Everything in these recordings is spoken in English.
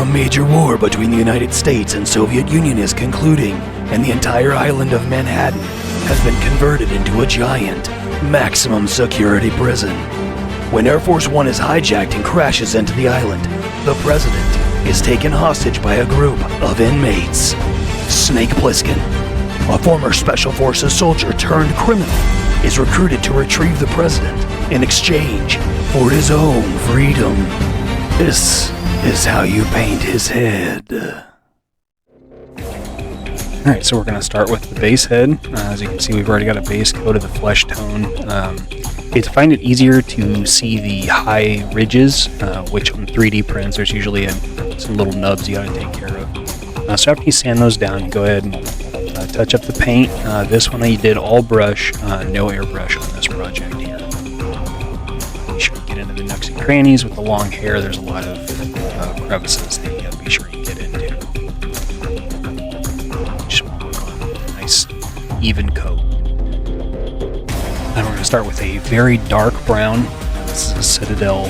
major war between the United States and Soviet Union is concluding, and the entire island of Manhattan has been converted into a giant, maximum security prison. When Air Force One is hijacked and crashes into the island, the president is taken hostage by a group of inmates. Snake Plissken, a former Special Forces soldier turned criminal, is recruited to retrieve the president in exchange for his own freedom. This is how you paint his head. Alright, so we're going to start with the base head. As you can see, we've already got a base coat of the flesh tone. To find it easier to see the high ridges, which on 3D prints, there's usually some little nubs you got to take care of. So after you sand those down, you go ahead and touch up the paint. This one I did all brush, no airbrush on this project here. Be sure to get into the nooks and crannies. With the long hair, there's a lot of crevices that you got to be sure you get into. Just want to work on a nice even coat. Then we're going to start with a very dark brown. This is a Citadel,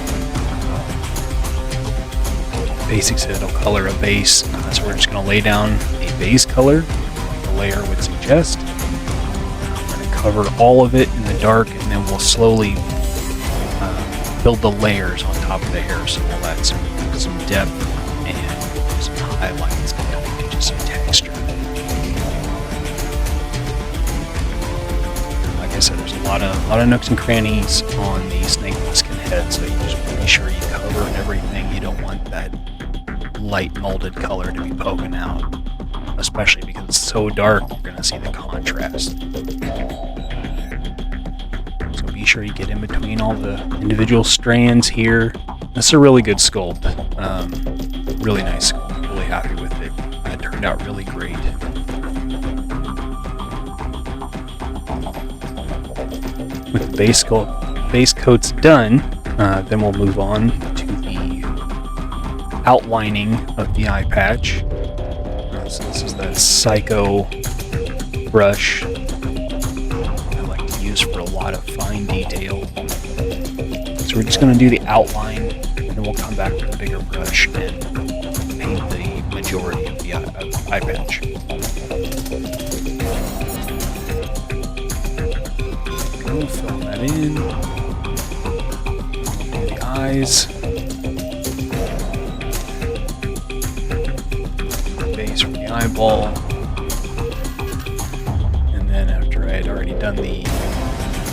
basic Citadel color of base. So we're just going to lay down a base color, like the layer would suggest. We're going to cover all of it in the dark, and then we'll slowly build the layers on top of the hair. So we'll add some depth and some highlights to kind of get you some texture. Like I said, there's a lot of nooks and crannies on the Snake Plissken head, so you just want to be sure you cover everything. You don't want that light molded color to be poking out, especially because it's so dark. You're going to see the contrast. So be sure you get in between all the individual strands here. This is a really good sculpt. Really nice sculpt. Really happy with it. It turned out really great. With the base coats done, then we'll move on to the outlining of the eye patch. So this is that Psycho brush I like to use for a lot of fine detail. So we're just going to do the outline, and then we'll come back with a bigger brush and paint the majority of the eye patch. We'll fill that in. Do the eyes. Base from the eyeball. And then after I had already done the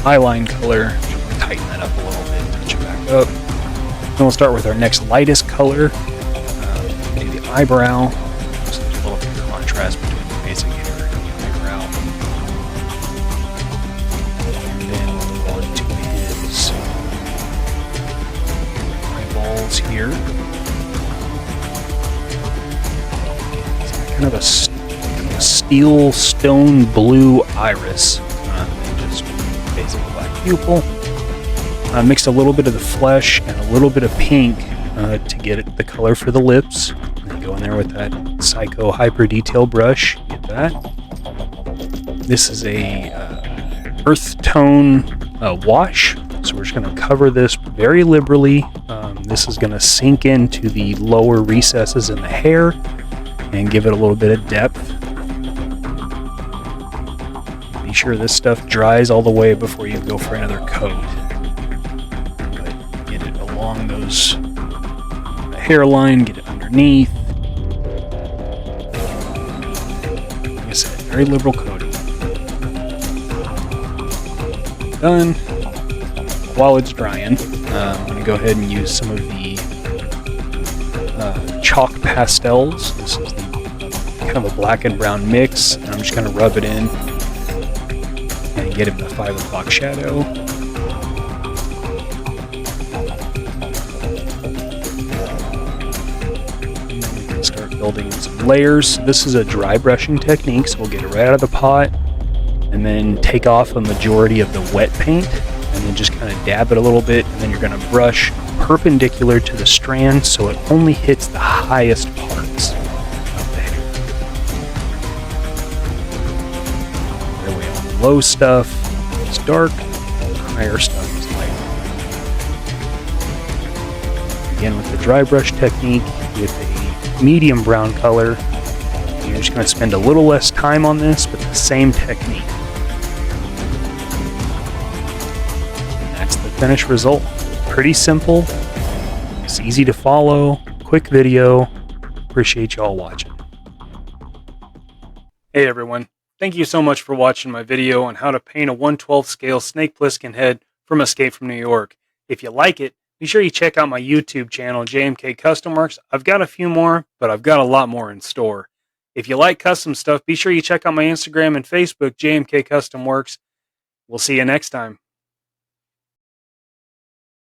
eyeline color, just tighten that up a little bit, touch it back up. Then we'll start with our next lightest color. Do the eyebrow. So there's a little bit of contrast between the basic hair and the eyebrow. And then we'll move on to his eyeballs here. Kind of a steel stone blue iris, and just basic black pupil. Mixed a little bit of the flesh and a little bit of pink to get the color for the lips. And then go in there with that Psycho Hyper Detail brush. Get that. This is a earth tone wash, so we're just going to cover this very liberally. This is going to sink into the lower recesses in the hair and give it a little bit of depth. Be sure this stuff dries all the way before you go for another coat. But get it along the hairline, get it underneath. Like I said, very liberal coating. Done. While it's drying, I'm going to go ahead and use some of the chalk pastels. This is kind of a black and brown mix, and I'm just going to rub it in and get him the 5 o'clock shadow. And then we can start building some layers. This is a dry brushing technique, so we'll get it right out of the pot and then take off a majority of the wet paint and then just kind of dab it a little bit, and then you're going to brush perpendicular to the strand so it only hits the highest parts of the hair. That way on the low stuff is dark, higher stuff is light. Again with the dry brush technique with a medium brown color. You're just going to spend a little less time on this, but the same technique. And that's the finished result. Pretty simple. It's easy to follow. Quick video. Appreciate y'all watching. Hey everyone. Thank you so much for watching my video on how to paint a 1/12 scale Snake Plissken head from Escape from New York. If you like it, be sure you check out my YouTube channel, JMK Custom Works. I've got a few more, but I've got a lot more in store. If you like custom stuff, be sure you check out my Instagram and Facebook, JMK Custom Works. We'll see you next time.